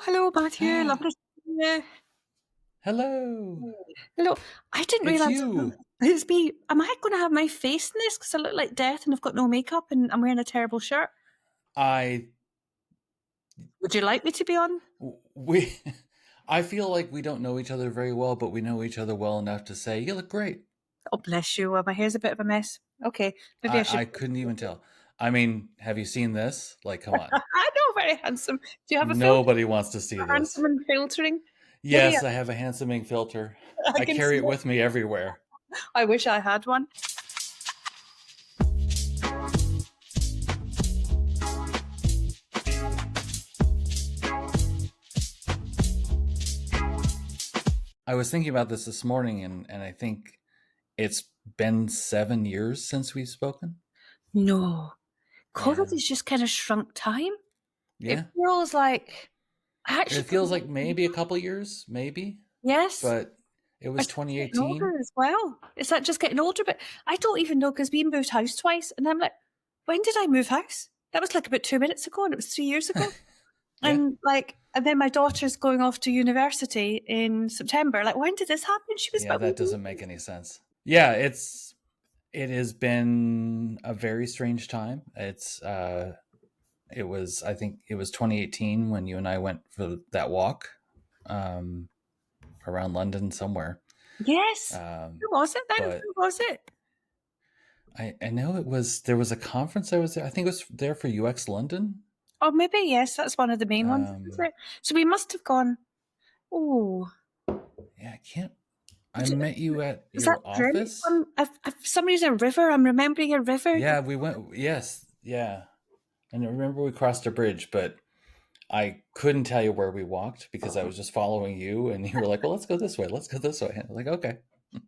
Hello, Matthew. Lovely to see you. Hello. Hello. I didn't It's realise you. it's me. Am I going to have my face in this because I look like death and I've got no makeup and I'm wearing a terrible shirt? I Would you like me to be on? we I feel like we don't know each other very well, but we know each other well enough to say you look great. Oh, bless you. Well, my hair's a bit of a mess. Okay, maybe I should. I couldn't even tell. I mean, have you seen this? Like, come on. I know, very handsome. Do you have a filter? Nobody wants to see Handsome this. and filtering? Maybe Yes, I have a handsoming filter. I I can carry see it it. with me everywhere. I wish I had one. I was thinking about this morning, and I think it's been 7 years since we've spoken. No. COVID Yeah. has just kind of shrunk time. It Yeah. feels like I actually It couldn't feels like maybe a couple years, maybe, Yes. but it Our was son's getting 2018. older as well. Is that just getting older? But I don't even know because we moved house twice, and I'm like, when did I move house? That was like about 2 minutes ago, and it was 3 years ago. Yeah. And then my daughter's going off to university in September. Like, when did this happen? She was Yeah, about that doesn't make any sense. Yeah, it has been a very strange time. It was, I think it was 2018 when you and I went for that walk um around London somewhere. Yes. Who Um was it then? but Who was it? I know there was a conference I was there. I think it was there for UX London. Oh, maybe yes. That's one of the main ones, isn't Um it? So we must have gone. Oh, yeah, I can't I was it? met you at Was that your Germany office. one? For some reason, a river. I'm remembering a river. Yeah, we went, yes, yeah. And I remember we crossed a bridge, but I couldn't tell you where we walked because I was just following you, and you were like, "Well, let's go this way. Let's go this way." And I was like, "Okay."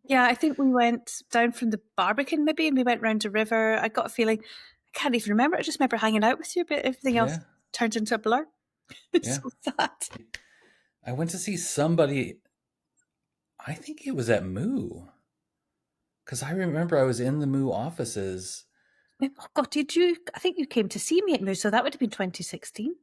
Yeah, I think we went down from the Barbican maybe, and we went round a river. I got a feeling, I can't even remember. I just remember hanging out with you, but everything else Yeah, turned into a blur. It's yeah. so sad. I went to see somebody. I think it was at Moo because I remember I was in the Moo offices. Oh God, did you? I think you came to see me at Moose, so that would have been 2016.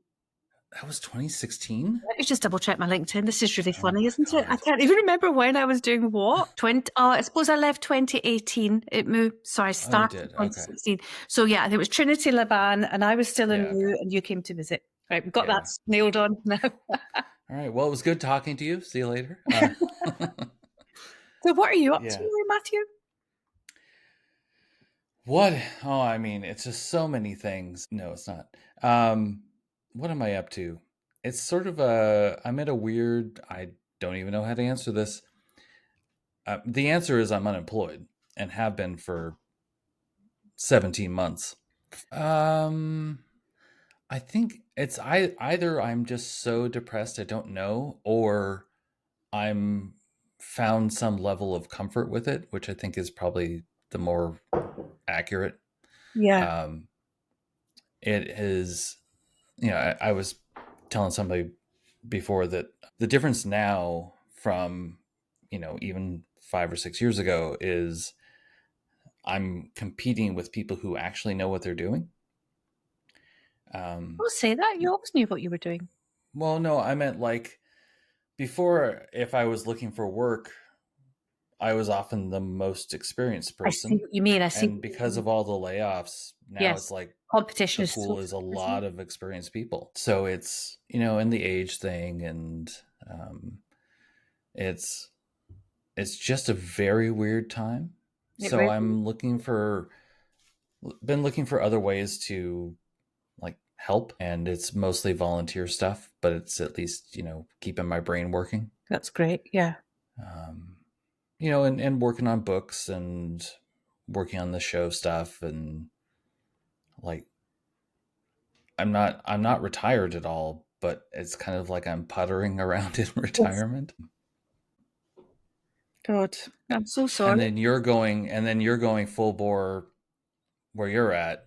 That was 2016. Let me just double check my LinkedIn. This is really Oh funny, my isn't it? I god. can't even remember when I was doing what. 20. Oh, I suppose I left 2018 at Moo. So I Oh, you started did. Okay. 2016. So yeah, there was Trinity Laban, and I was still in Yeah. Okay. Moo, and you came to visit. Right, we've got that Yeah. nailed on now. All right. Well, it was good talking to you. See you later. So what are you up Yeah. to, Matthew? What? Oh, I mean, it's just so many things. No, it's not. Um, what am I up to? It's sort of I'm at a weird, I don't even know how to answer this. The answer is I'm unemployed and have been for 17 months. Um, I think either I'm just so depressed I don't know, or I'm found some level of comfort with it, which I think is probably the more accurate. Yeah. Um, it is, I was telling somebody before that the difference now from, even 5 or 6 years ago is I'm competing with people who actually know what they're doing. Um, Don't say that. You always knew what you were doing. well, no, I meant like before, if I was looking for work, I was often the most experienced I see person. what you mean. I see And what you because mean. of all the layoffs, now it's Yes. like Competition the is so pool is a tough, isn't it? lot of experienced people. So it's, and the age thing, and um, it's it's just a very weird time. It So really been looking for other ways to like help, and it's mostly volunteer stuff, but it's at least, keeping my brain working. That's great. Yeah. Um, and working on books and working on the show stuff, and like I'm not retired at all, but it's kind of like I'm puttering around in Yes. retirement. God, I'm so And sorry. then you're going full bore where you're at.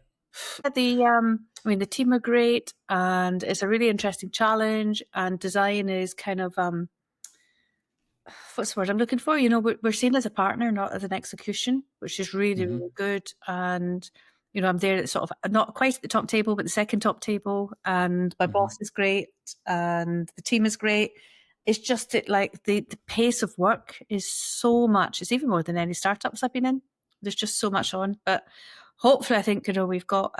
I mean, the team are great, and it's a really interesting challenge. And design is kind of what's the word I'm looking for? We're seen as a partner, not as an execution, which is really, Hmm. really good. And I'm there at sort of not quite at the top table, but the second top table, and my Mm-hmm. boss is great, and the team is great. It's just that like the pace of work is so much. It's even more than any startups I've been in. There's just so much on, but hopefully, I think we've got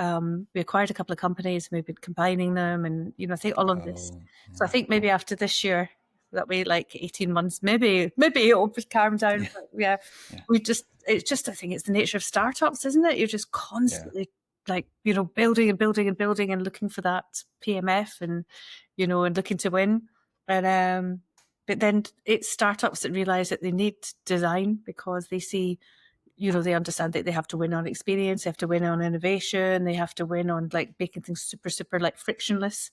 we acquired a couple of companies, and we've been combining them, and I think all of this. Oh, So I yeah. think maybe after this year, that way like 18 months, maybe it'll calm down. Yeah. But yeah, Yeah. it's just I think it's the nature of startups, isn't it? You're just Yeah. constantly like building and building and building and looking for that PMF and and looking to win. And but then it's startups that realize that they need design because they see they understand that they have to win on experience, they have to win on innovation, they have to win on like making things super, super like frictionless.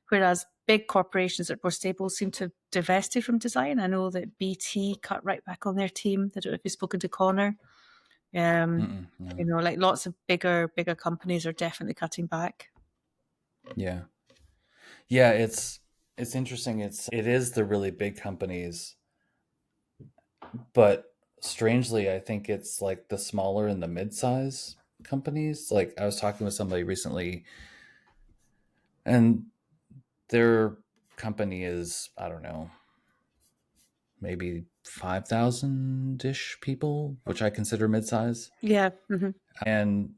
Whereas big corporations that were stable seem to have divested from design. I know that BT cut right back on their team. I don't know if you've spoken to Connor. No. Like lots of bigger companies are definitely cutting back. Yeah. Yeah, it's interesting. It is the really big companies, but strangely, I think it's like the smaller and the mid-size companies. Like I was talking with somebody recently, and their company is, I don't know, maybe 5,000-ish people, which I consider mid-size. Yeah. Mm-hmm. And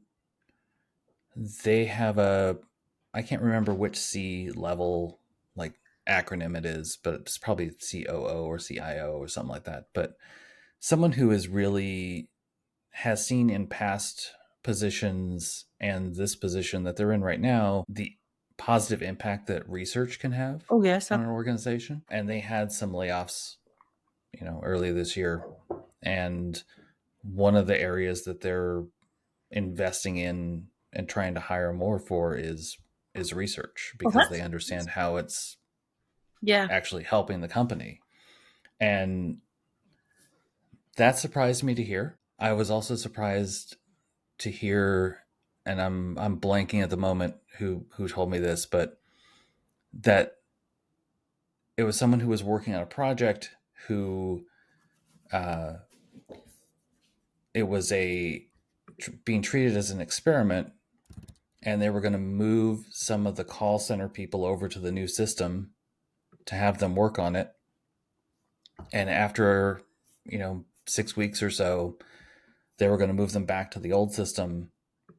they have I can't remember which C level like acronym it is, but it's probably COO or CIO or something like that. But someone who is really has seen in past positions and this position that they're in right now, the positive impact that research can have Oh yes. on an organization. And they had some layoffs, early this year. And one of the areas that they're investing in and trying to hire more for is research Oh, because they that's understand how it's yeah. actually helping the company. And that surprised me to hear. I was also surprised to hear, and I'm blanking at the moment who told me this, but that it was someone who was working on a project who uh, it was being treated as an experiment, and they were going to move some of the call center people over to the new system to have them work on it. And after 6 weeks or so, they were going to move them back to the old system,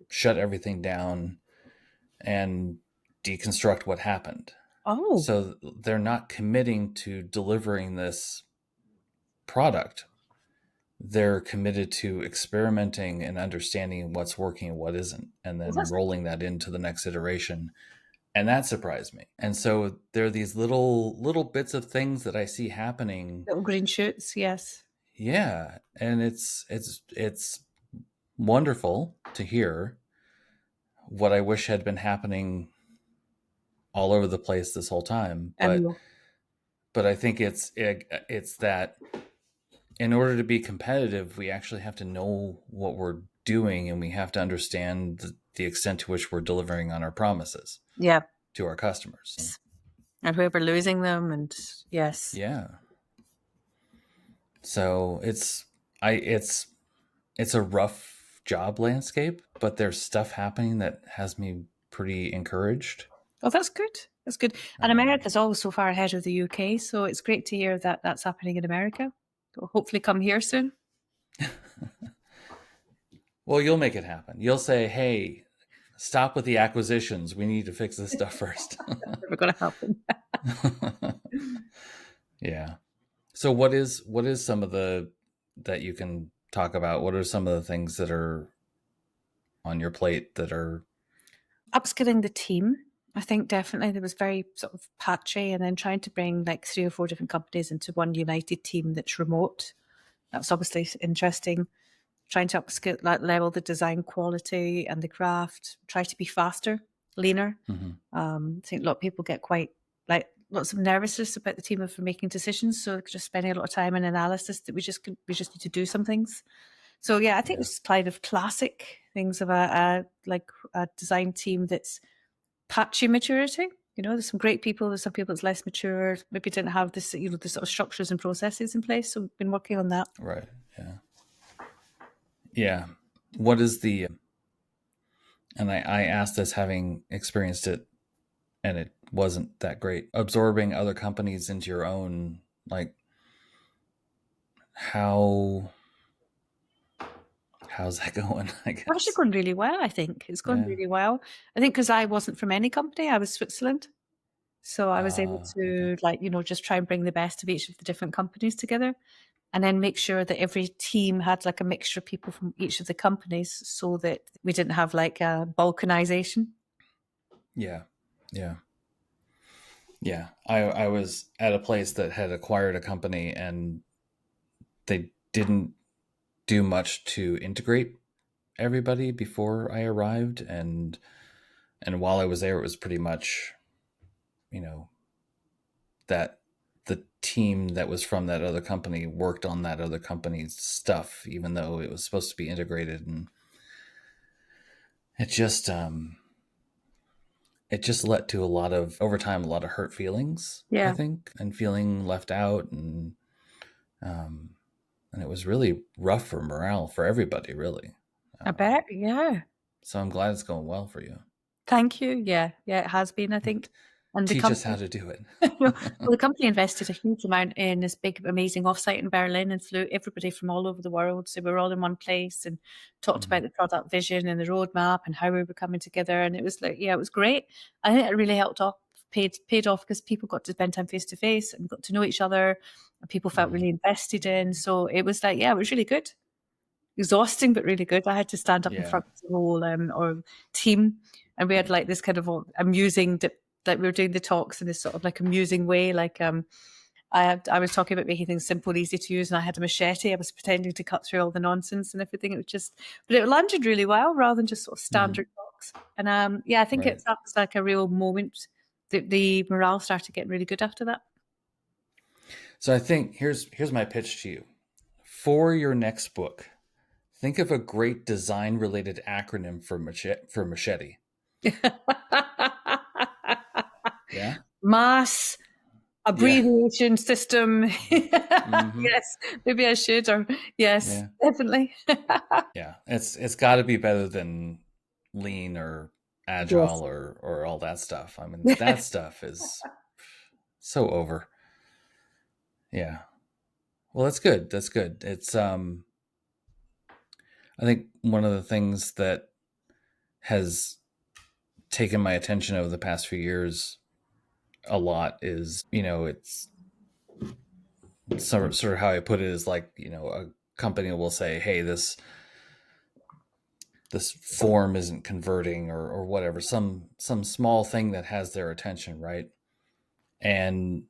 shut everything down, and deconstruct what happened. Oh, So they're not committing to delivering this product. They're committed to experimenting and understanding what's working and what isn't, and well, then that's rolling that into the next iteration. And that surprised me. And so there are these little bits of things that I see happening. little green shoots. Yes. Yeah, and it's wonderful to hear. What I wish had been happening all over the place this whole time, And but I think it's that in order to be competitive, we actually have to know what we're doing, and we have to understand the extent to which we're delivering on our promises yeah, to our customers. and whoever losing them, and yes. Yeah. So it's a rough job landscape, but there's stuff happening that has me pretty encouraged. Oh, that's good. That's good. And Um, America's always so far ahead of the UK, so it's great to hear that that's happening in America. It'll hopefully come here soon. well, you'll make it happen. You'll say, "Hey, stop with the acquisitions. We need to fix this stuff first." Never going to happen. Yeah. So what is some of the that you can talk about? What are some of the things that are on your plate that are Upskilling the team, I think definitely there was very sort of patchy, and then trying to bring like 3 or 4 different companies into one united team that's remote. That's obviously interesting. Trying to upskill, like level the design quality and the craft. Try to be faster, leaner. Mhm. I think a lot of people get quite like lots of nervousness about the team for making decisions. So just spending a lot of time in analysis that we just need to do some things. So yeah, I think Yeah. it's kind of classic things of like a design team that's patchy maturity. There's some great people. There's some people that's less mature. Maybe didn't have this, the sort of structures and processes in place. So we've been working on that. Right. Yeah. Yeah. What is and I asked this having experienced it, and it wasn't that great. Absorbing other companies into your own, like, how how's that going? I It's actually guess. going really well, I think. It's going Yeah. really well. I think because I wasn't from any company, I was Switzerland. So I was able Okay. to, like, just try and bring the best of each of the different companies together, and then make sure that every team had like a mixture of people from each of the companies so that we didn't have like a balkanization. Yeah. Yeah. Yeah. I was at a place that had acquired a company, and they didn't do much to integrate everybody before I arrived, and while I was there, it was pretty much, you know, that the team that was from that other company worked on that other company's stuff, even though it was supposed to be integrated, and it just um it just led to a lot of, over time, a lot of hurt feelings, I Yeah, think, and feeling left out, um and it was really rough for morale for everybody, really. I um bet. Yeah. so I'm glad it's going well for you. Thank you. Yeah. Yeah, it has been, I think. And the Teach us how company, to do it. well, the company invested a huge amount in this big, amazing offsite in Berlin and flew everybody from all over the world. So we were all in one place and talked Hmm. about the product vision and the roadmap and how we were coming together. And it was like, yeah, it was great. I think it really helped off, paid off because people got to spend time face to face and got to know each other, and people felt Hmm. really invested in. So it was like, yeah, it was really good. Exhausting, but really good. I had to stand up in Yeah. front of the whole or team, and we had like this kind of amusing, like we were doing the talks in this sort of like amusing way. Like I was talking about making things simple and easy to use, and I had a machete. I was pretending to cut through all the nonsense and everything. It was just, but it landed really well rather than just sort of Hmm. standard talks. And yeah, I think Right. that was like a real moment. The morale started getting really good after that. So I think here's my pitch to you for your next book. Think of a great design related acronym for machete. Yeah. Mass Yeah. abbreviation system. Hmm. Yes, maybe I should. Or yes, Yeah. definitely. Yeah. It's got to be better than lean or Yes. agile or all that stuff. I mean, that stuff is so over. Yeah. Well, that's good. That's good. It's I think one of the things that has taken my attention over the past few years a lot is, it's sort of how I put it is like, a company will say, "Hey, this form isn't converting," or whatever, some small thing that has their attention, right? And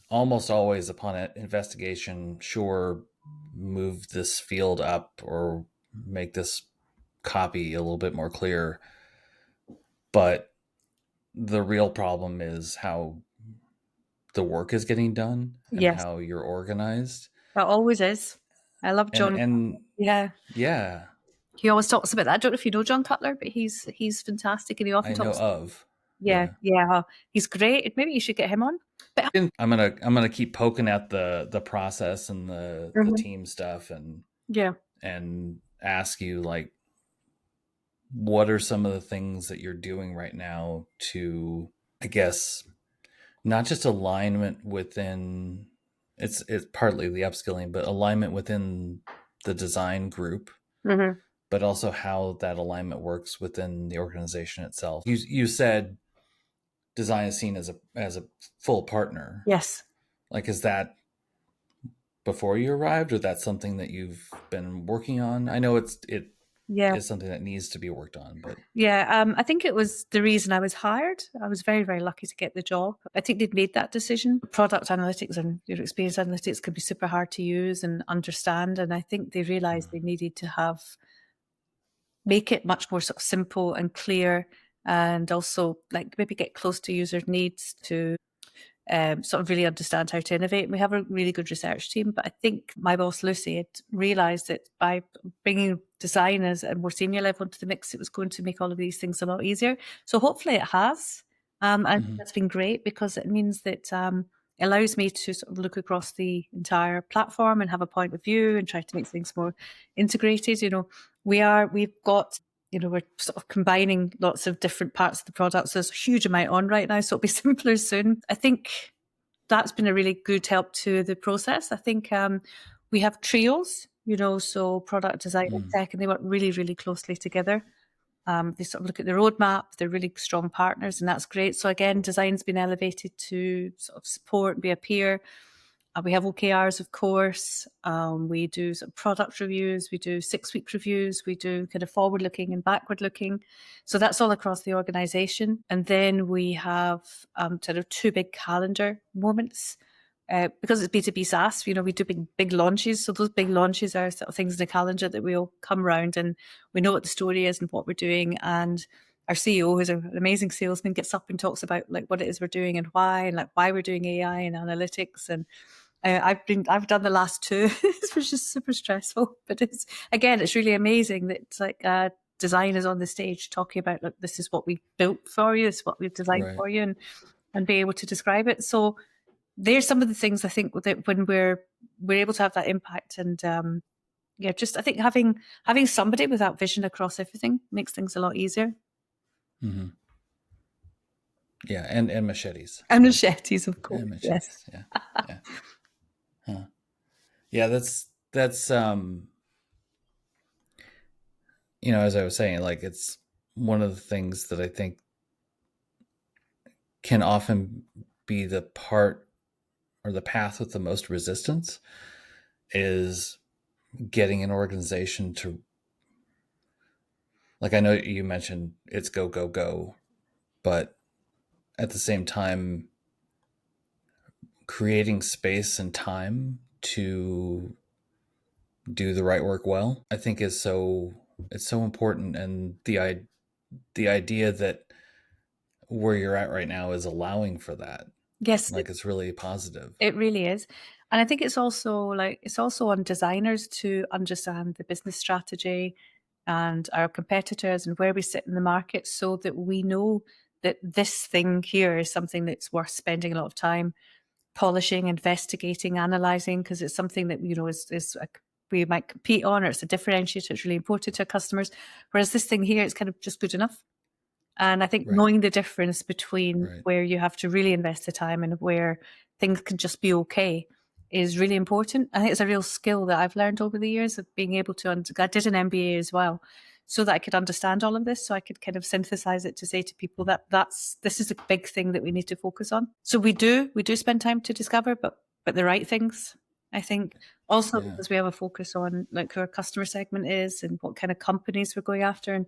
almost always upon an investigation, sure, move this field up or make this copy a little bit more clear, but the real problem is how the work is getting done and Yes, how you're organized. that always is. I love and John. and Yeah, yeah, he always talks about that. I don't know if you know John Cutler, but he's fantastic, and he often I know talks. of. Yeah, Yeah. yeah, he's great. Maybe you should get him on. But I'm gonna keep poking at the process and the Mhm. team stuff, Yeah, and ask you, like, what are some of the things that you're doing right now to, I guess, not just alignment within, it's partly the upskilling, but alignment within the design group, hmm, but also how that alignment works within the organization itself. You said design is seen as a full partner. yes, Like, is that before you arrived, or that's something that you've been working on? I know it yeah. is something that needs to be worked on, but Yeah, I think it was the reason I was hired. I was very, very lucky to get the job. I think they'd made that decision. Product analytics and experience analytics could be super hard to use and understand. And I think they realized they needed to make it much more sort of simple and clear, and also like maybe get close to user needs to sort of really understand how to innovate. We have a really good research team, but I think my boss Lucy had realised that by bringing designers at a more senior level into the mix, it was going to make all of these things a lot easier. So hopefully it has, and mhm. that's been great because it means that it allows me to sort of look across the entire platform and have a point of view and try to make things more integrated. We've got we're sort of combining lots of different parts of the product. So there's a huge amount on right now. So it'll be simpler soon. I think that's been a really good help to the process. I think we have trios, so product design and Mm. tech, and they work really, really closely together. They sort of look at the roadmap. They're really strong partners, and that's great. So again, design's been elevated to sort of support, be a peer. We have OKRs, of course. We do sort of product reviews. We do 6-week reviews. We do kind of forward looking and backward looking. So that's all across the organization. And then we have sort of 2 big calendar moments. Because it's B2B SaaS, we do big launches. So those big launches are sort of things in the calendar that we all come around and we know what the story is and what we're doing. And our CEO, who's an amazing salesman, gets up and talks about like what it is we're doing and why we're doing AI and analytics. And I've done the last 2, which is super stressful. But it's really amazing that it's like design is on the stage talking about, look, this is what we built for you, this is what we've designed Right. for you, and be able to describe it. So there's some of the things I think that when we're able to have that impact, and just I think having somebody with that vision across everything makes things a lot easier. Mm-hmm. Yeah, and machetes. And machetes, of course. And Yes. machetes. Yeah. Yeah. Huh. Yeah, that's as I was saying, like it's one of the things that I think can often be the part or the path with the most resistance is getting an organization to, like, I know you mentioned it's go go go, but at the same time creating space and time to do the right work well, I think is so important. And the idea that where you're at right now is allowing for that, Yes, like, it's really positive. it really is. And I think it's also on designers to understand the business strategy and our competitors and where we sit in the market so that we know that this thing here is something that's worth spending a lot of time polishing, investigating, analyzing, because it's something that we might compete on, or it's a differentiator. It's really important to our customers. Whereas this thing here, it's kind of just good enough. And I think Right. knowing the difference between Right. where you have to really invest the time and where things can just be okay is really important. I think it's a real skill that I've learned over the years of being able to. I did an MBA as well, so that I could understand all of this, so I could kind of synthesize it to say to people that this is a big thing that we need to focus on. So we do spend time to discover, but the right things. I think also Yeah. because we have a focus on like who our customer segment is and what kind of companies we're going after, and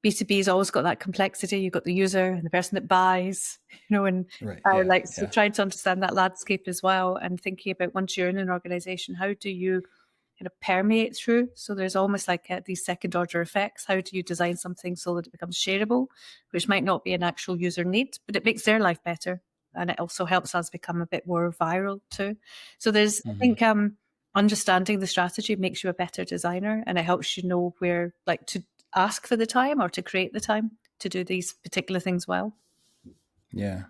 B2B's always got that complexity. You've got the user and the person that buys, and Right. Yeah. so Yeah. trying to understand that landscape as well, and thinking about once you're in an organization, how do you kind of permeate through? So there's almost like these second order effects. How do you design something so that it becomes shareable, which might not be an actual user need, but it makes their life better, and it also helps us become a bit more viral too. So I Mm-hmm. think understanding the strategy makes you a better designer, and it helps you know where like to ask for the time or to create the time to do these particular things well. Yeah.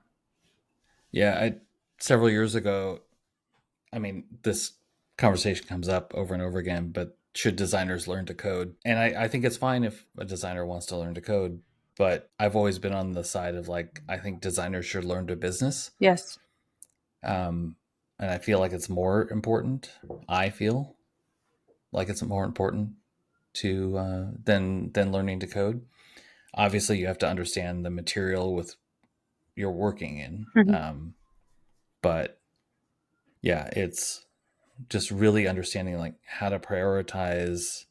Yeah. Several years ago, I mean, this conversation comes up over and over again, but should designers learn to code? And I think it's fine if a designer wants to learn to code, but I've always been on the side of like, I think designers should learn to business. Yes. Um, and I feel like it's more important. I feel like it's more important to than learning to code. Obviously, you have to understand the material with you're working in, Mhm. but yeah, it's just really understanding like how to prioritize,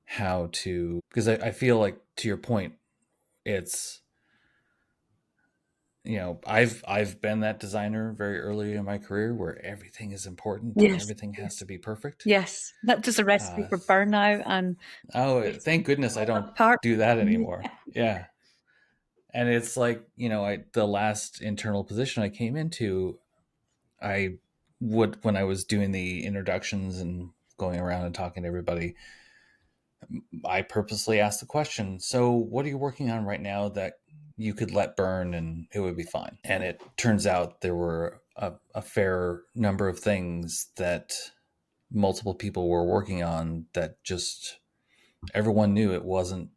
how to, because I feel like to your point, it's I've been that designer very early in my career where everything is important and Yes. everything has Yes. to be perfect. Yes. That just a recipe Uh, for burnout, and oh, it's thank goodness I don't part. do that Yeah. anymore. Yeah, and it's like the last internal position I came into, I would, when I was doing the introductions and going around and talking to everybody, I purposely asked the question, so what are you working on right now that you could let burn and it would be fine? And it turns out there were a fair number of things that multiple people were working on that just everyone knew it wasn't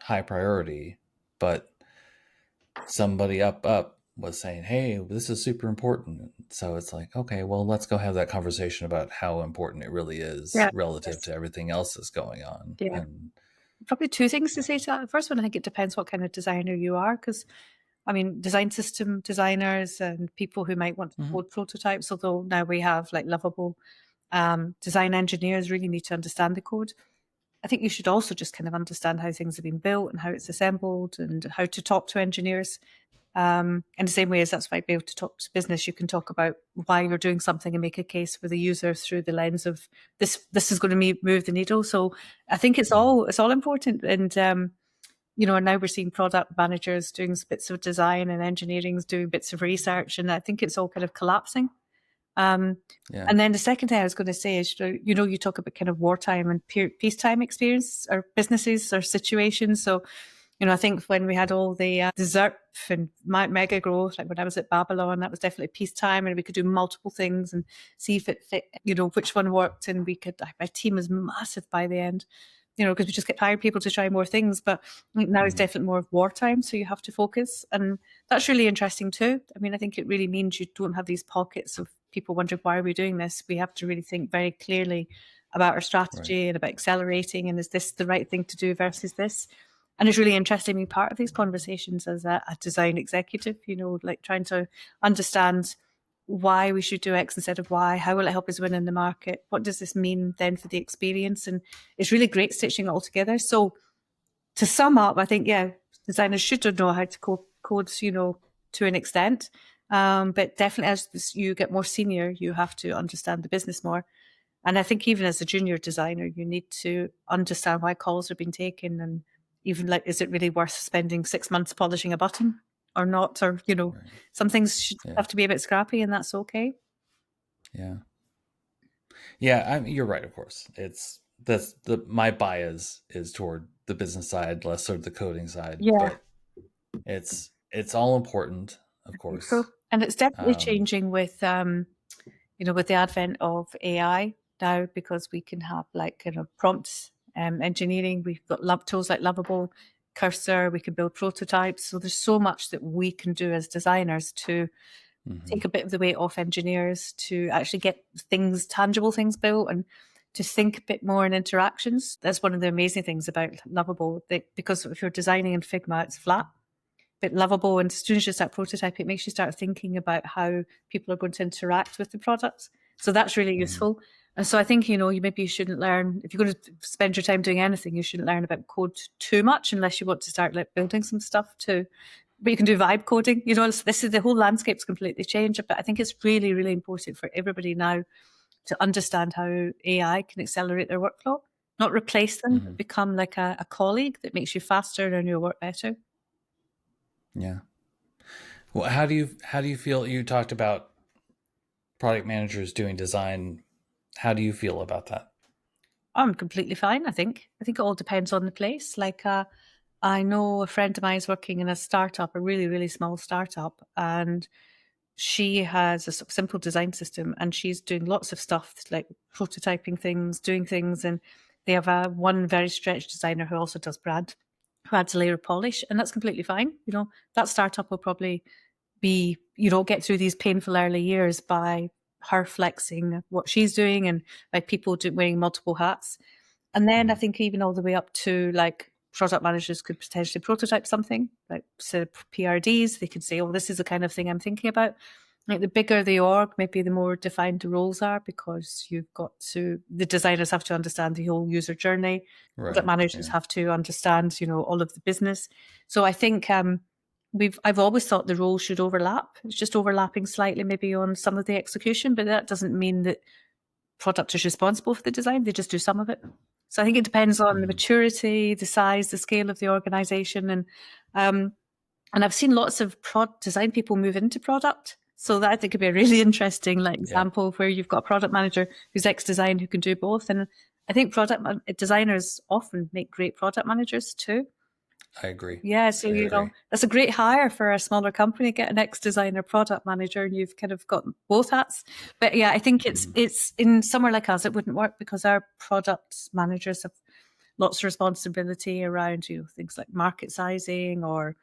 high priority, but somebody up was saying, hey, this is super important. So it's like, okay, well, let's go have that conversation about how important it really is Yeah. relative Yes. to everything else that's going on. Yeah. And Probably two things to say to that. The first one, I think it depends what kind of designer you are, because I mean, design system designers and people who might want to mhm, code prototypes, although now we have like lovable design engineers really need to understand the code. I think you should also just kind of understand how things have been built and how it's assembled and how to talk to engineers. In the same way as that's why be able to talk to business, you can talk about why you're doing something and make a case for the user through the lens of this. This is going to move the needle. So I think mhm, it's all important. And and now we're seeing product managers doing bits of design and engineering doing bits of research, and I think it's all kind of collapsing. Um, yeah, and then the second thing I was going to say is, you talk about kind of wartime and peacetime experience or businesses or situations. So, I think when we had all the ZERP and mega growth, like when I was at Babylon, that was definitely peacetime, and we could do multiple things and see if it fit, which one worked, and we could. My team was massive by the end, because we just kept hiring people to try more things. But I think now it's mhm, definitely more of wartime, so you have to focus, and that's really interesting too. I mean, I think it really means you don't have these pockets of people wondering why are we doing this. We have to really think very clearly about our right, strategy and about accelerating, and is this the right thing to do versus this. And it's really interesting being part of these conversations as a design executive, like trying to understand why we should do X instead of Y. How will it help us win in the market? What does this mean then for the experience? And it's really great stitching it all together. So to sum up, I think, yeah, designers should know how to code, to an extent. But definitely as you get more senior, you have to understand the business more. And I think even as a junior designer, you need to understand why calls are being taken, and even like, is it really worth spending 6 months polishing a button or not? Or, right, some things should yeah, have to be a bit scrappy, and that's okay. yeah, yeah. You're right. Of course, that's the my bias is toward the business side, less sort of the coding side, Yeah, but it's all important, of I think so. course. And it's definitely Um, changing with the advent of AI now, because we can have like kind of prompt engineering. We've got tools like Lovable, Cursor. We can build prototypes. So there's so much that we can do as designers to take mhm, a bit of the weight off engineers to actually get tangible things built, and to think a bit more in interactions. That's one of the amazing things about Lovable, because if you're designing in Figma, it's flat bit lovable. And as soon as you start prototyping, it makes you start thinking about how people are going to interact with the products. So that's really mhm, useful. And so I think, you shouldn't learn, if you're going to spend your time doing anything, you shouldn't learn about code too much unless you want to start like building some stuff too. But you can do vibe coding. This is the whole landscape's completely changed. But I think it's really, really important for everybody now to understand how AI can accelerate their workflow, not replace them, but mhm, become like a colleague that makes you faster and your work better. yeah. Well, how do you feel? You talked about product managers doing design. How do you feel about that? I'm completely fine, I think. I think it all depends on the place. Like, I know a friend of mine is working in a startup, a really, really small startup, and she has a simple design system, and she's doing lots of stuff like prototyping things, doing things. And they have one very stretched designer who also does brand, who adds a layer of polish, and that's completely fine. That startup will probably get through these painful early years by her flexing what she's doing and by people wearing multiple hats. And then I Mhm, think even all the way up to like product managers could potentially prototype something like, so PRDs, they could say, oh, this is the kind of thing I'm thinking about. Like the bigger the org, maybe the more defined the roles are, because the designers have to understand the whole user journey. Product right. managers Yeah. have to understand, all of the business. So I think I've always thought the roles should overlap. It's just overlapping slightly maybe on some of the execution, but that doesn't mean that product is responsible for the design. They just do some of it. So I think it depends on the Mhm, maturity, the size, the scale of the organization, um, and I've seen lots of design people move into product. So that I think could be a really interesting like yeah. example where you've got a product manager who's ex-design who can do both. And I think designers often make great product managers too. I agree. Yeah, so I agree. that's a great hire for a smaller company. Get an ex-designer product manager, and you've kind of got both hats. But yeah, I think it's Mhm, it's in somewhere like us, it wouldn't work because our product managers have lots of responsibility around, things like market sizing, or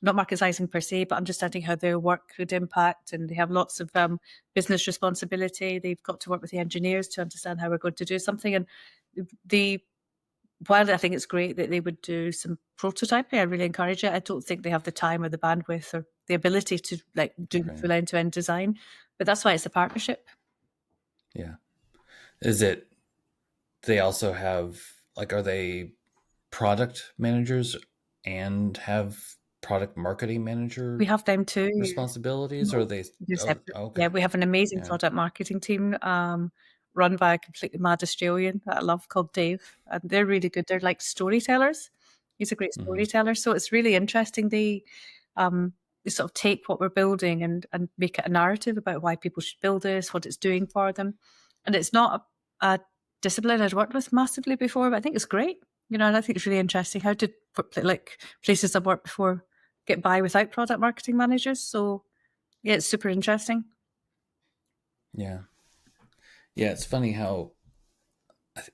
not market sizing per se, but understanding how their work could impact. And they have lots of business responsibility. They've got to work with the engineers to understand how we're going to do something. And the while I think it's great that they would do some prototyping, I really encourage it. I don't think they have the time or the bandwidth or the ability to like do the Right. full end-to-end design. But that's why it's a partnership. Yeah. Is it, they also have, like, are they product managers and have product marketing We manager have them too. responsibilities, or No, are they, they're oh, separate. Yeah, okay. we have an amazing Yeah. product marketing team, run by a completely mad Australian that I love called Dave, and they're really good. They're like storytellers. He's a great Hmm. storyteller, so it's really interesting. Um, they sort of take what we're building and make it a narrative about why people should build this, what it's doing for them, and it's not a discipline I'd worked with massively before, but I think it's great. And I think it's really interesting. How did like places I've worked before get by without product marketing managers? So yeah, it's super interesting. Yeah. Yeah. It's funny how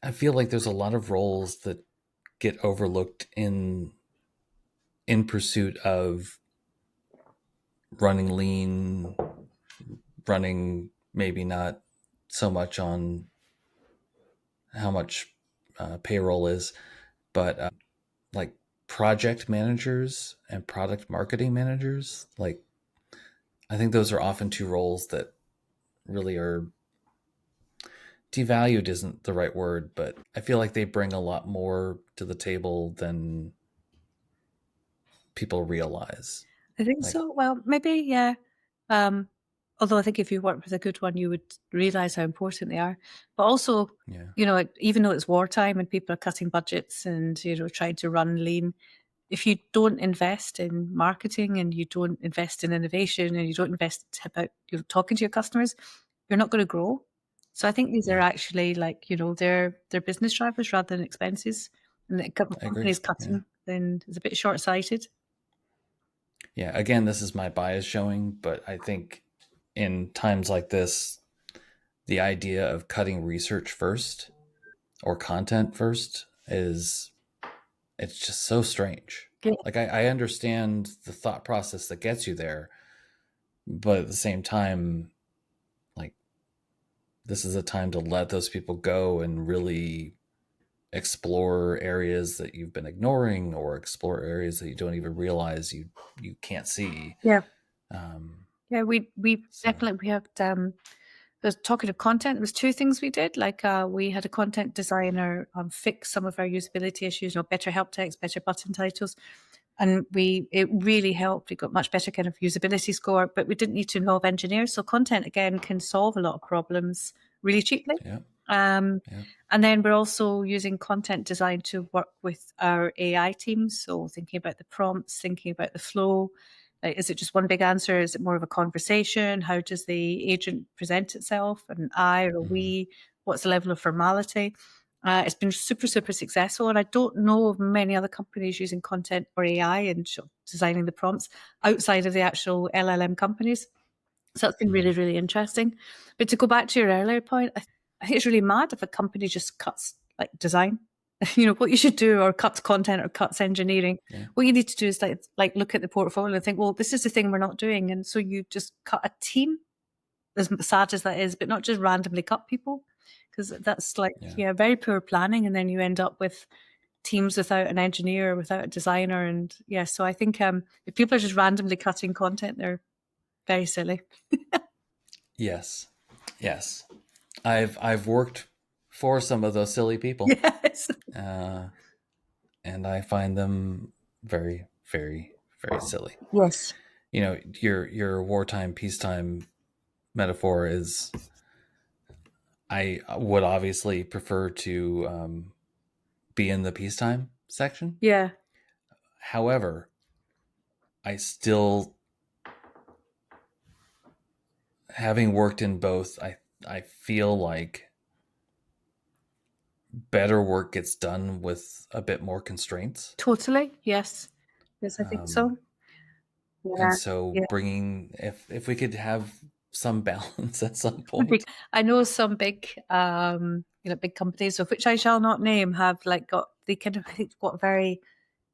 I feel like there's a lot of roles that get overlooked in pursuit of running lean, running maybe not so much on how much payroll is, but like project managers and product marketing managers. Like, I think those are often two roles that really are devalued, isn't the right word, but I feel like they bring a lot more to the table than people realize. I think Like, so. Well, maybe, yeah. Um, Although I think if you work with a good one, you would realize how important they are. But also, yeah, even though it's wartime and people are cutting budgets and trying to run lean, if you don't invest in marketing and you don't invest in innovation and you don't invest about talking to your customers, you're not going to grow. So I think these are yeah, actually like they're business drivers rather than expenses. And if a I agree. company's Yeah. cutting, then it's a bit short sighted. Yeah. Again, this is my bias showing, but I think in times like this, the idea of cutting research first or content first is, it's just so strange. Like, I understand the thought process that gets you there, but at the same time, like, this is a time to let those people go and really explore areas that you've been ignoring, or explore areas that you don't even realize you can't see. Yeah. Um, Yeah, we so definitely we have there's talking of content, there was two things we did. Like we had a content designer fix some of our usability issues, better help text, better button titles. And it really helped. We got much better kind of usability score, but we didn't need to involve engineers. So content again can solve a lot of problems really cheaply. yeah, Um, yeah, and then we're also using content design to work with our AI teams. So thinking about the prompts, thinking about the flow. Like, is it just one big answer? Is it more of a conversation? How does the agent present itself? An I or a mm-hmm, we? What's the level of formality? It's been super, super successful. And I don't know of many other companies using content or AI and designing the prompts outside of the actual LLM companies. So that's been mm-hmm, really, really interesting. But to go back to your earlier point, I think it's really mad if a company just cuts like design. What you should do, or cuts content or cuts engineering. yeah, What you need to do is like look at the portfolio and think, well, this is the thing we're not doing, and so you just cut a team. As sad as that is, but not just randomly cut people, because that's like yeah. very poor planning, and then you end up with teams without an engineer, without a designer, and yeah. So I think if people are just randomly cutting content, they're very silly. Yes, yes. I've worked for some of those silly people, Yes. uh, and I find them very, very, very silly. Yes. Your wartime, peacetime metaphor is, I would obviously prefer to be in the peacetime section. Yeah. However, I still, having worked in both, I feel like better work gets done with a bit more constraints. Totally. Yes. Yes, I think Um, so. and Yeah. so Yeah. bringing, if we could have some balance at some point. I know some big, big companies, of which I shall not name, have like got they kind of I think got very,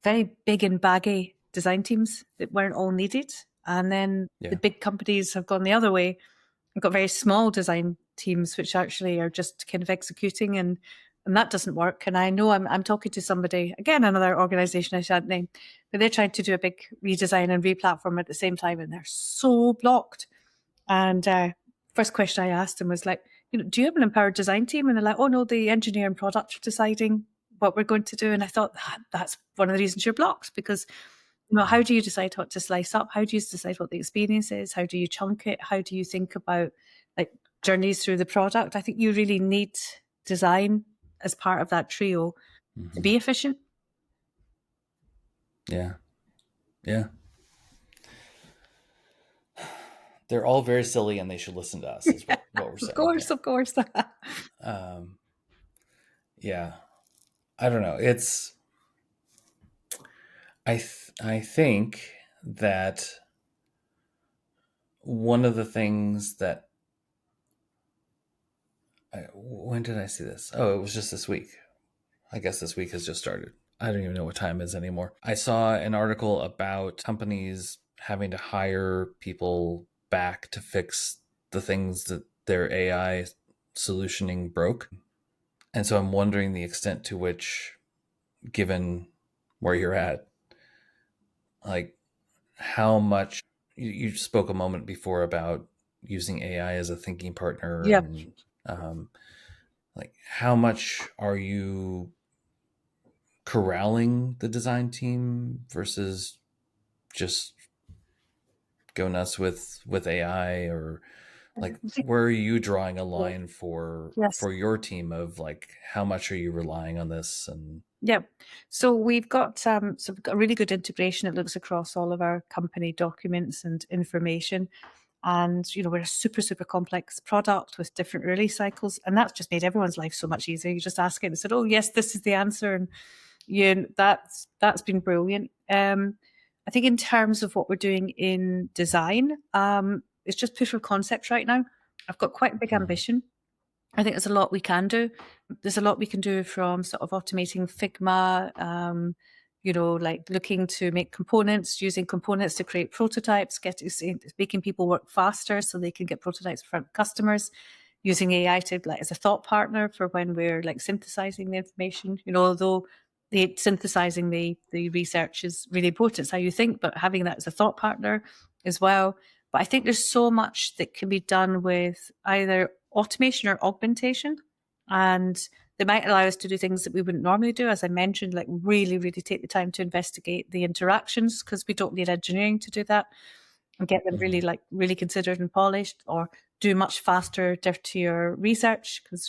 very big and baggy design teams that weren't all needed, and then the Yeah. big companies have gone the other way and got very small design teams, which actually are just kind of executing, and that doesn't work. And I know I'm talking to somebody again, another organisation I shan't name, but they're trying to do a big redesign and replatform at the same time, and they're so blocked. And first question I asked them was like, do you have an empowered design team? And they're like, oh no, the engineer and product are deciding what we're going to do. And I thought that's one of the reasons you're blocked, because how Mhm. do you decide what to slice up? How do you decide what the experience is? How do you chunk it? How do you think about like journeys through the product? I think you really need design as part of that trio to Mhm. be efficient. Yeah. Yeah. They're all very silly and they should listen to us is what we're Of saying. course, Yeah. of course. Um, yeah. I don't know. It's I think that one of the things that when did I see this? Oh, it was just this week. I guess this week has just started. I don't even know what time it is anymore. I saw an article about companies having to hire people back to fix the things that their AI solutioning broke. And so I'm wondering the extent to which, given where you're at, like how much you spoke a moment before about using AI as a thinking partner, Yeah. and um, like how much are you corralling the design team versus just go nuts with AI, or like where are you drawing a line Yes. for your team of like how much are you relying on this? And Yeah. So we've got we've got a really good integration. It looks across all of our company documents and information. And we're a super, super complex product with different release cycles. And that's just made everyone's life so much easier. You just ask it and said, oh yes, this is the answer. And that's been brilliant. I think in terms of what we're doing in design, it's just proof of concept right now. I've got quite a big hmm, ambition. I think there's a lot we can do. There's a lot we can do from sort of automating Figma, like looking to make components, using components to create prototypes, making people work faster so they can get prototypes in front of customers, using AI to like as a thought partner for when we're like synthesizing the information. Although the synthesizing the research is really important, it's how you think, but having that as a thought partner as well. But I think there's so much that can be done with either automation or augmentation. And they might allow us to do things that we wouldn't normally do. As I mentioned, like really, really take the time to investigate the interactions, because we don't need engineering to do that, and get them hmm, really considered and polished, or do much faster, dirtier research, because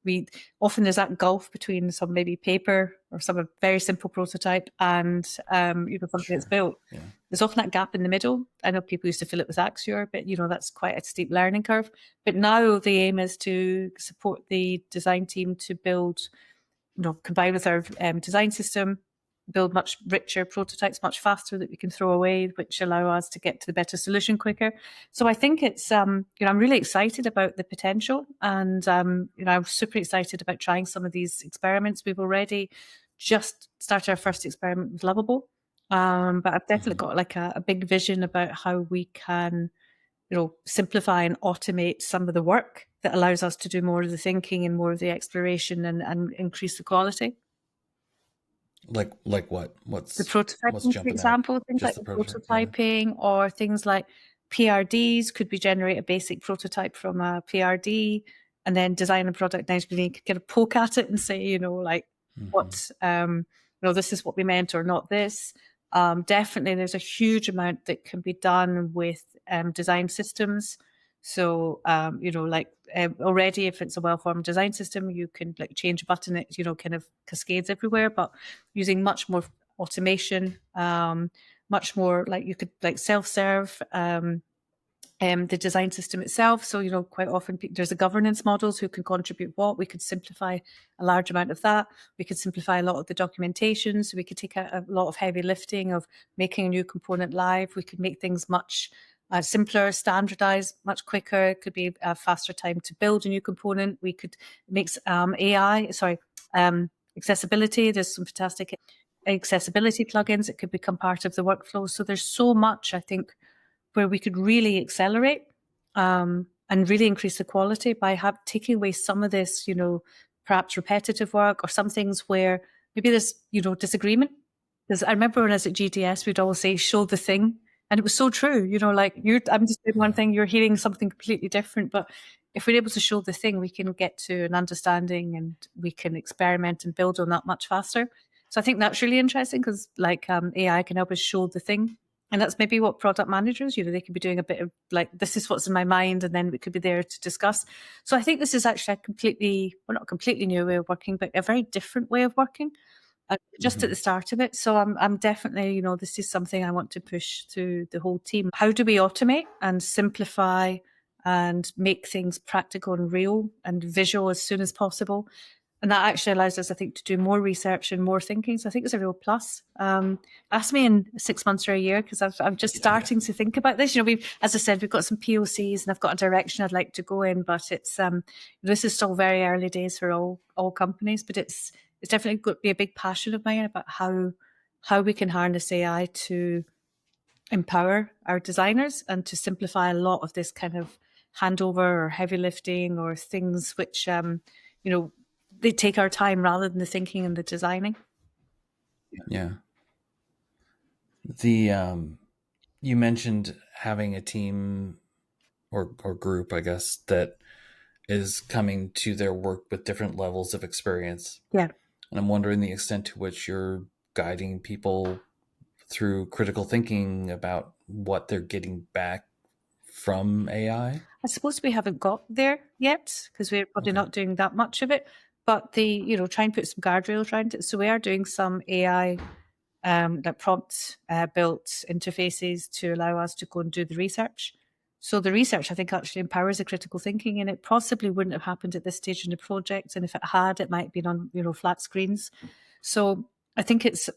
we often there's that gulf between some maybe paper or some very simple prototype and something that's sure, built. yeah, There's often that gap in the middle. I know people used to fill it with Axior, but that's quite a steep learning curve. But now the aim is to support the design team to build, combine with our design system, build much richer prototypes much faster that we can throw away, which allow us to get to the better solution quicker. So I think it's, I'm really excited about the potential, and I'm super excited about trying some of these experiments. We've already just started our first experiment with Lovable, but I've definitely hmm. got like a big vision about how we can simplify and automate some of the work that allows us to do more of the thinking and more of the exploration, and increase the quality. Like what? The What's prototyping, for jumping out? example, things Just like the the prototype? Yeah. prototyping, or things like PRDs. Could we generate a basic prototype from a PRD and then design a product engineer could get a poke at it and say, like Hmm. what, this is what we meant or not this. Definitely, there's a huge amount that can be done with design systems. So, already, if it's a well-formed design system, you can like change a button, it kind of cascades everywhere. But using much more automation, much more like you could like self-serve the design system itself. So, quite often there's a governance models who can contribute what. We could simplify a large amount of that. We could simplify a lot of the documentation. So we could take out a lot of heavy lifting of making a new component live. We could make things much simpler, standardized, much quicker. It could be a faster time to build a new component. We could make accessibility. There's some fantastic accessibility plugins. It could become part of the workflow. So there's so much, I think, where we could really accelerate and really increase the quality by taking away some of this, perhaps repetitive work, or some things where maybe there's, disagreement. Because I remember when I was at GDS, we'd always say, show the thing. And it was so true, I'm just doing one thing, you're hearing something completely different. But if we're able to show the thing, we can get to an understanding and we can experiment and build on that much faster. So I think that's really interesting because AI can help us show the thing. And that's maybe what product managers, they could be doing a bit of this is what's in my mind, and then we could be there to discuss. So I think this is actually not a completely new way of working, but a very different way of working. Just at the start of it. So I'm definitely, this is something I want to push through the whole team. How do we automate and simplify and make things practical and real and visual as soon as possible? And that actually allows us, I think, to do more research and more thinking. So I think it's a real plus. Ask me in 6 months or a year, because I'm just starting to think about this. As I said, we've got some POCs and I've got a direction I'd like to go in, but it's this is still very early days for all companies. But it's definitely going to be a big passion of mine about how we can harness AI to empower our designers and to simplify a lot of this kind of handover or heavy lifting or things which they take our time rather than the thinking and the designing. Yeah. You mentioned having a team or group, I guess, that is coming to their work with different levels of experience. Yeah. And I'm wondering the extent to which you're guiding people through critical thinking about what they're getting back from AI. I suppose we haven't got there yet because we're probably not doing that much of it. But try and put some guardrails around it. So we are doing some AI prompt built interfaces to allow us to go and do the research. So the research, I think, actually empowers the critical thinking, and it possibly wouldn't have happened at this stage in the project. And if it had, it might have been on flat screens. So I think it's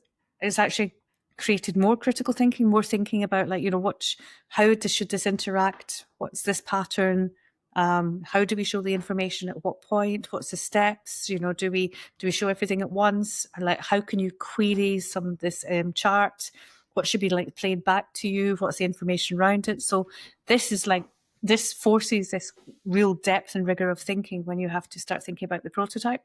actually created more critical thinking, more thinking about should this interact? What's this pattern? How do we show the information at what point? What's the steps? Do we show everything at once? Or how can you query some of this chart? What should be played back to you? What's the information around it? So this forces this real depth and rigor of thinking when you have to start thinking about the prototype.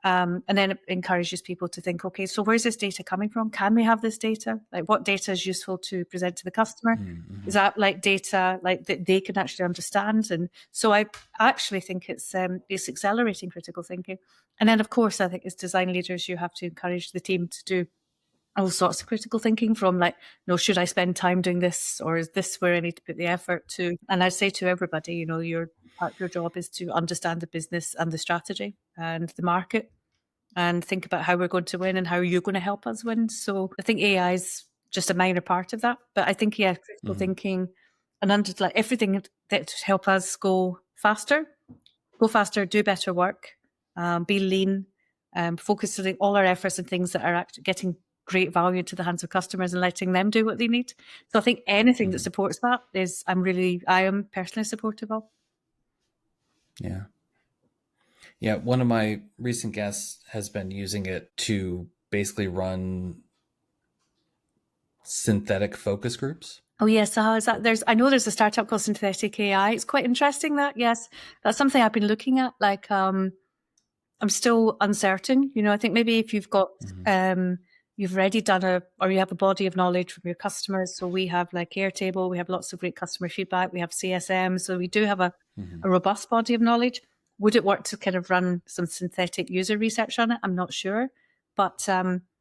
And then it encourages people to think, okay, so where's this data coming from? Can we have this data? What data is useful to present to the customer? Mm-hmm. Is that data that they can actually understand? And so I actually think it's accelerating critical thinking. And then, of course, I think as design leaders, you have to encourage the team to do all sorts of critical thinking from should I spend time doing this, or is this where I need to put the effort to? And I say to everybody, your part of your job is to understand the business and the strategy and the market and think about how we're going to win and how you're going to help us win. So I think AI is just a minor part of that. But I think, critical thinking and everything that help us go faster, do better work, be lean, focusing all our efforts on things that are actually getting great value to the hands of customers and letting them do what they need. So I think anything that supports that I am personally supportive of. Yeah. Yeah. One of my recent guests has been using it to basically run synthetic focus groups. Oh yes, so how is that? I know there's a startup called Synthetic AI. It's quite interesting that, yes. That's something I've been looking at. I'm still uncertain. I think maybe if you've got you've already done or you have a body of knowledge from your customers. So we have Airtable, we have lots of great customer feedback, we have CSM. So we do have a robust body of knowledge. Would it work to kind of run some synthetic user research on it? I'm not sure. But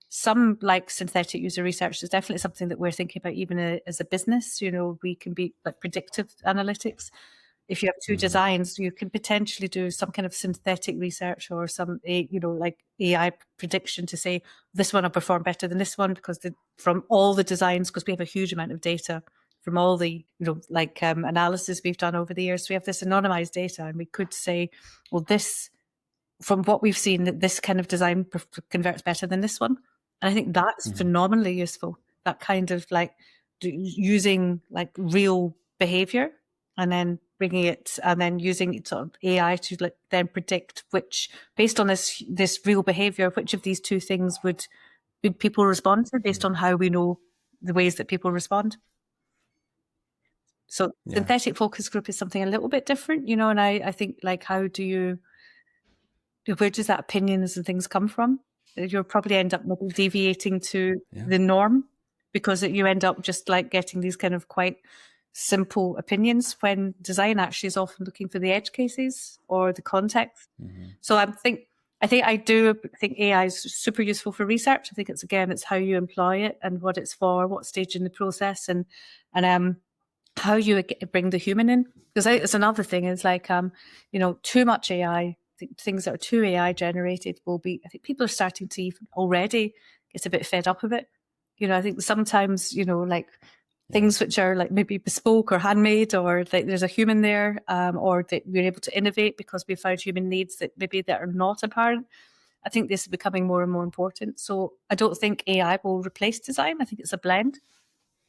some synthetic user research is definitely something that we're thinking about even as a business. We can be predictive analytics. If you have two designs, you can potentially do some kind of synthetic research or some, AI prediction to say this one will perform better than this one because from all the designs, because we have a huge amount of data from all the, analysis we've done over the years. So we have this anonymized data, and we could say, well, this, from what we've seen, that this kind of design converts better than this one. And I think that's phenomenally useful. That kind of using real behavior, and then bringing it, and then using sort of AI to then predict which, based on this real behavior, which of these two things would people respond to based on how we know the ways that people respond. So Yeah. synthetic focus group is something a little bit different, and I think like, how do you, where does that opinions and things come from? You'll probably end up maybe deviating to Yeah. the norm, because you end up just like getting these kind of quite simple opinions, when design actually is often looking for the edge cases or the context. So I think AI is super useful for research. I think it's how you employ it and what it's for, what stage in the process, and how you bring the human in. Because it's another thing is like, too much AI, things that are too AI generated will be, I think people are starting to even already get a bit fed up of it. I think sometimes, like things which are like maybe bespoke or handmade, or that there's a human there, or that we're able to innovate because we found human needs that are not apparent. I think this is becoming more and more important. So I don't think AI will replace design. I think it's a blend.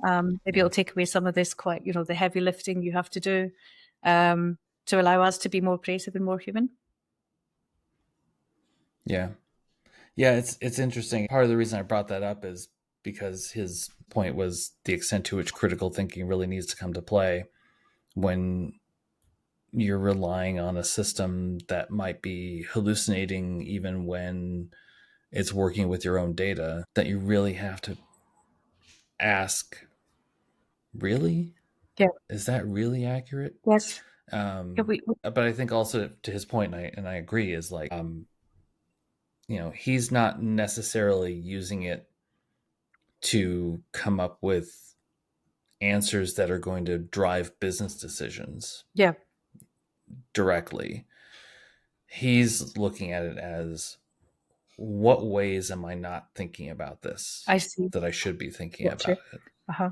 Maybe Yeah. it'll take away some of this quite, the heavy lifting you have to do, to allow us to be more creative and more human. Yeah. Yeah, it's interesting. Part of the reason I brought that up is because his point was the extent to which critical thinking really needs to come to play when you're relying on a system that might be hallucinating even when it's working with your own data, that you really have to ask, really? Yeah. Is that really accurate? Yes. Yeah, But I think also to his point, and I agree, is like, he's not necessarily using it to come up with answers that are going to drive business decisions yeah, directly. He's looking at it as, what ways am I not thinking about this I see. that I should be thinking Gotcha. about it? Uh-huh.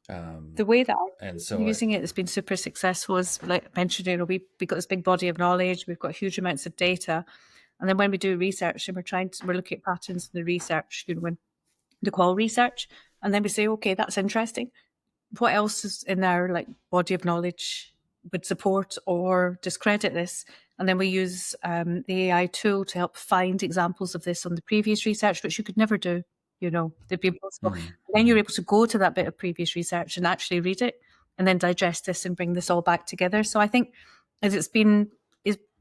Um, The way that and I'm so, using it has been super successful. Is like I mentioned, we got this big body of knowledge. We've got huge amounts of data, and then when we do research and we're looking at patterns in the research, when the qual research, and then we say, okay, that's interesting. What else is in our like body of knowledge would support or discredit this? And then we use the AI tool to help find examples of this on the previous research, which you could never do. They'd be impossible. And then you're able to go to that bit of previous research and actually read it, and then digest this and bring this all back together. So I think as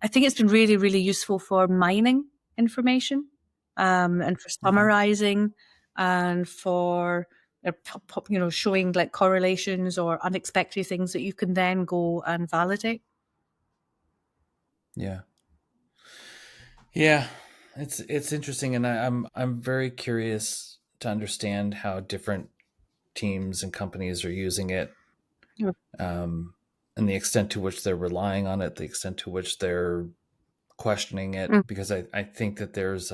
I think it's been really, really useful for mining information, and for summarizing, and for showing like correlations or unexpected things that you can then go and validate. yeah, yeah, it's interesting, and I'm very curious to understand how different teams and companies are using it, Yeah. and the extent to which they're relying on it, the extent to which they're questioning it, Mm. because I think that there's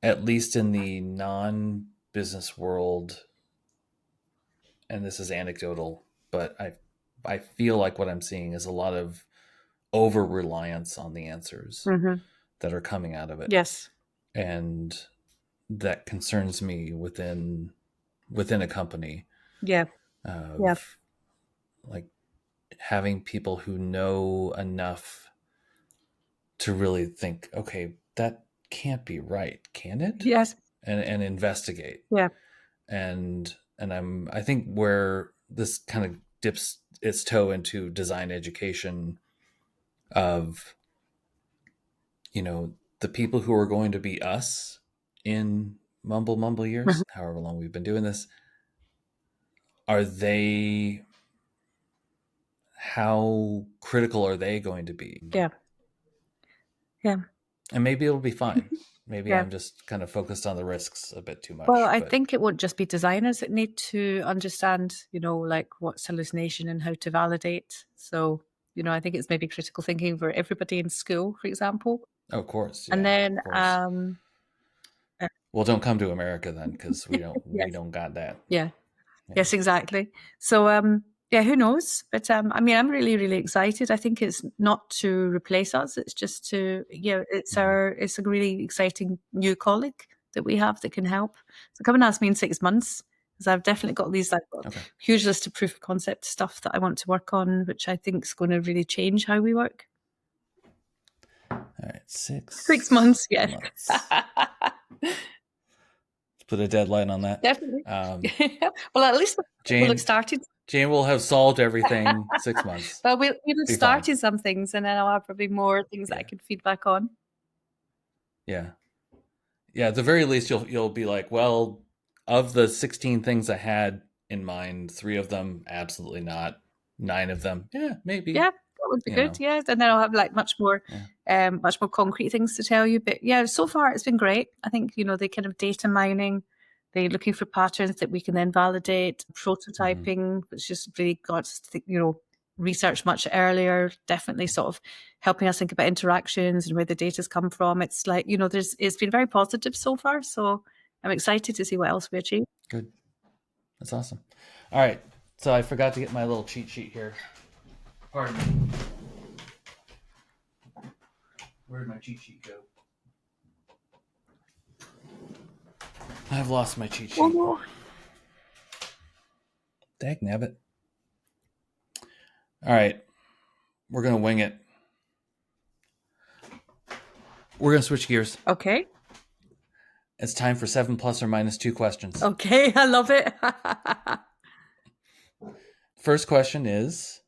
at least in the non-business world, and this is anecdotal, but I feel like what I'm seeing is a lot of over reliance on the answers Mm-hmm. that are coming out of it, Yes. and that concerns me within a company, Yeah. Yeah. of like having people who know enough to really think, okay, that can't be right, can it? Yes. And investigate. Yeah. And I think where this kind of dips its toe into design education, of, the people who are going to be us in mumble Mhm. years, however long we've been doing this, are they, how critical are they going to be? Yeah. Yeah. And maybe it'll be fine. Maybe Yeah. I'm just kind of focused on the risks a bit too Well, much, I but think it won't just be designers that need to understand, like what's hallucination and how to validate. So, I think it's maybe critical thinking for everybody in school, for example. oh, of course, And yeah, then, of course. uh, Well, don't come to America then, because we yes, don't got that. yeah. Yeah. Yes, exactly. So, yeah, who knows? But I mean, I'm really, really excited. I think it's not to replace us. It's just to, Mhm. it's a really exciting new colleague that we have that can help. So come and ask me in 6 months. because I've definitely got these like Okay. huge list of proof of concept stuff that I want to work on, which I think is going to really change how we work. All right. 6 months, yes. months. Let's put a deadline on that. Definitely. Well, at least we'll have started. Jane will have solved everything 6 months. But we'll have started fine. some things, and then I'll have probably more things that I can feed back on. Yeah. Yeah, at the very least, you'll be like, well, of the 16 things I had in mind, 3 of them absolutely not. 9 of them, yeah, maybe. Yeah, that would be good. Yeah, and then I'll have like much more concrete things to tell you. But yeah, so far it's been great. I think the kind of data mining, they're looking for patterns that we can then validate, prototyping, which just really got us to think, research much earlier, definitely sort of helping us think about interactions and where the data's come from. It's like, it's been very positive so far. So I'm excited to see what else we achieve. Good. That's awesome. All right. So I forgot to get my little cheat sheet here. Pardon me. Where did my cheat sheet go? I've lost my cheat sheet. Oh, no. Dagnabbit. All right. We're going to wing it. We're going to switch gears. Okay. It's time for 7 plus or minus 2 questions. Okay, I love it. First question is,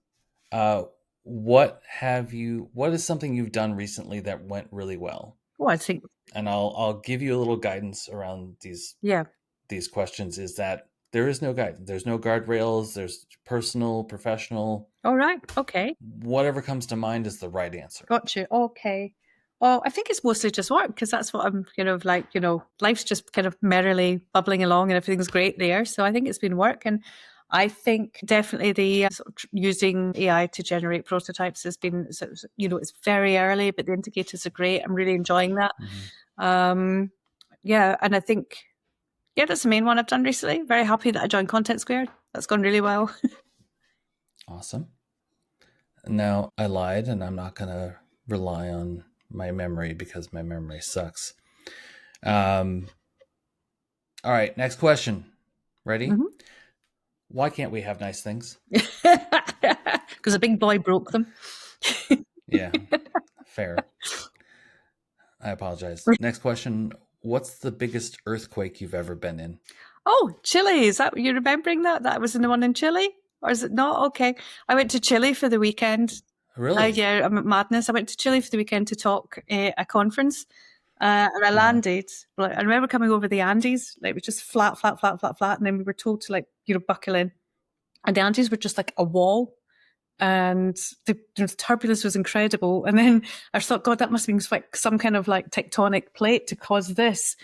what is something you've done recently that went really well? Oh, I think. And I'll give you a little guidance around these questions, is that there is no guidance. There's no guardrails. There's personal, professional. All right. Okay. Whatever comes to mind is the right answer. Got you. Okay. Oh, I think it's mostly just work, because that's what I'm kind of like, life's just kind of merrily bubbling along and everything's great there. So I think it's been work. And I think definitely the sort of using AI to generate prototypes has been, it's very early, but the indicators are great. I'm really enjoying that. And I think, that's the main one I've done recently. Very happy that I joined Content Squared. That's gone really well. Awesome. Now, I lied, and I'm not going to rely on my memory because my memory sucks. All right, next question. Ready? Mm-hmm. Why can't we have nice things? Because a big boy broke them. Yeah, fair. I apologize. Next question. What's the biggest earthquake you've ever been in? Oh, Chile. Is that, you remembering that? That was in the one in Chile? Or is it not? Okay. I went to Chile for the weekend. Really? Yeah, I'm at madness. I went to Chile for the weekend to talk at a conference. And I landed. I remember coming over the Andes. Like, it was just flat. And then we were told to, like, buckle in. And the Andes were just like a wall. And the turbulence was incredible. And then I thought, God, that must have been like some kind of like tectonic plate to cause this.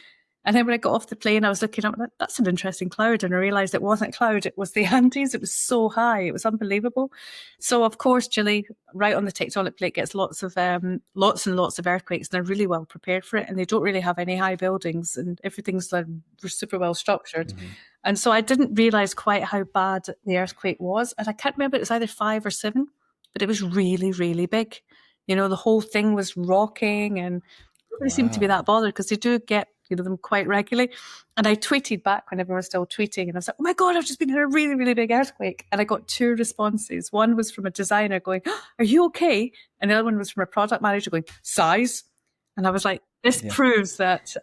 And then when I got off the plane, I was looking up, that's an interesting cloud. And I realized it wasn't a cloud, it was the Andes. It was so high. It was unbelievable. So, of course, Chile, right on the tectonic plate, gets lots and lots of earthquakes. And they're really well prepared for it. And they don't really have any high buildings, and everything's like super well structured. Mm-hmm. And so I didn't realize quite how bad the earthquake was. And I can't remember, it was either 5 or 7, but it was really, really big. The whole thing was rocking, and nobody seemed to be that bothered, because they do get them quite regularly. And I tweeted back when everyone was still tweeting, and I was like, oh my God, I've just been in a really, really big earthquake. And I got 2 responses. One was from a designer going, oh, are you okay? And the other one was from a product manager going, size. And I was like, this proves that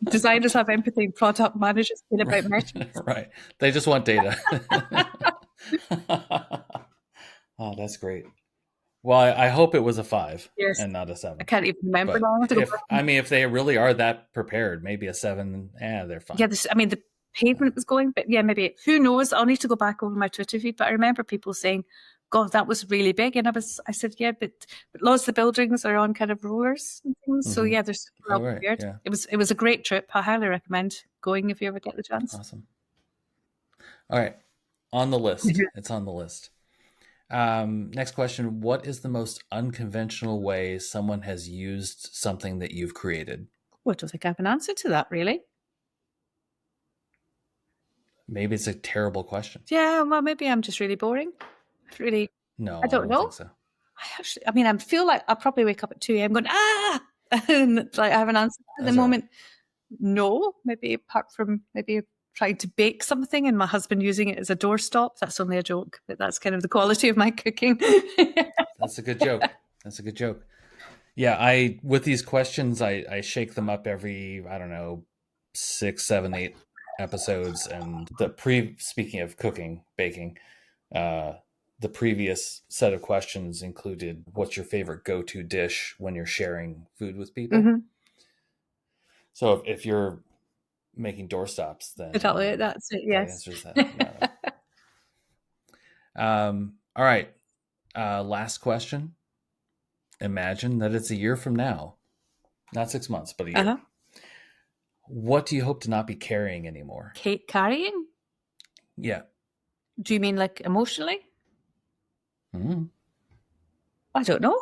designers have empathy and product managers care about metrics. Right. They just want data. Oh, that's great. Well, I hope it was a 5 and not a 7. I can't even remember now. If they really are that prepared, maybe a 7, they're fine. Yeah, the pavement was going, but maybe, who knows? I'll need to go back over my Twitter feed, but I remember people saying, God, that was really big. And I said, yeah, but lots of the buildings are on kind of rollers and things. Mm-hmm. So yeah, they're super well prepared. Yeah. It was a great trip. I highly recommend going if you ever get the chance. Awesome. All right. On the list. It's on the list. Next question. What is the most unconventional way someone has used something that you've created? Well, I don't think I have an answer to that, really. Maybe it's a terrible question. Yeah, well, maybe I'm just really boring. No, I don't know. Think so. I feel like I'll probably wake up at 2 a.m. going, and like I have an answer at the moment. No, maybe apart from maybe trying to bake something and my husband using it as a doorstop. That's only a joke, but that's kind of the quality of my cooking. That's a good joke. That's a good joke. Yeah, I with these questions, I shake them up every, I don't know, 6, 7, 8 episodes. And the pre speaking of cooking, baking, uh, the previous set of questions included what's your favorite go-to dish when you're sharing food with people. Mm-hmm. So if you're making doorstops, Totally, then that's it. that Yes. answers that. Yeah. All right. Last question. Imagine that it's a year from now, not 6 months, but a year. Uh-huh. What do you hope to not be carrying anymore? Cake carrying? Yeah. Do you mean like emotionally? Mm-hmm. I don't know.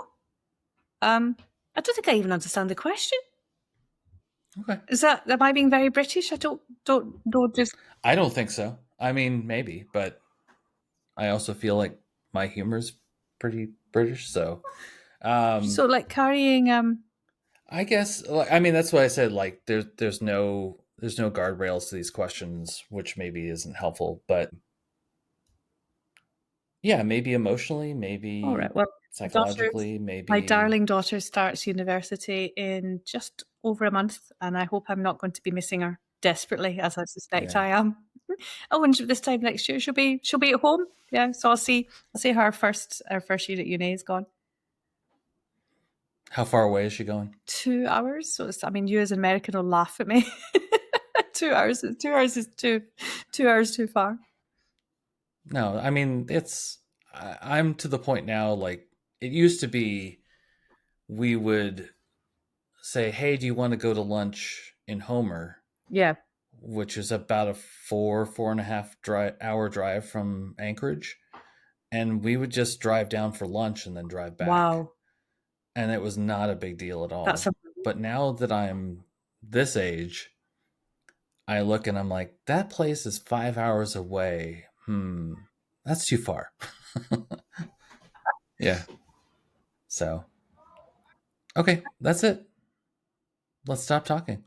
Um, I don't think I even understand the question. Okay. Is that am I being very British? I don't just I don't think so. I mean, maybe, but I also feel like my humor's pretty British. So, so um, like carrying I guess, I mean, that's why I said, like, there's no guardrails to these questions, which maybe isn't helpful, but yeah, maybe emotionally, all maybe right. Well, my daughter, psychologically, my maybe. darling daughter starts university in just over a month, and I hope I'm not going to be missing her desperately, as I suspect Yeah. I am. Oh, and this time next year she'll be at home. Yeah, so I'll see her first year at uni is gone. How far away is she going? 2 hours. So I mean, you as an American will laugh at me. 2 hours. 2 hours is 2 hours too far. No, I mean, I'm to the point now, like, it used to be we would say, hey, do you want to go to lunch in Homer? Yeah. Which is about a 4.5 hour drive from Anchorage. And we would just drive down for lunch and then drive back. Wow. And it was not a big deal at That's all. a But now that I'm this age, I look and I'm like, that place is 5 hours away. That's too far. Yeah. So, okay, that's it. Let's stop talking.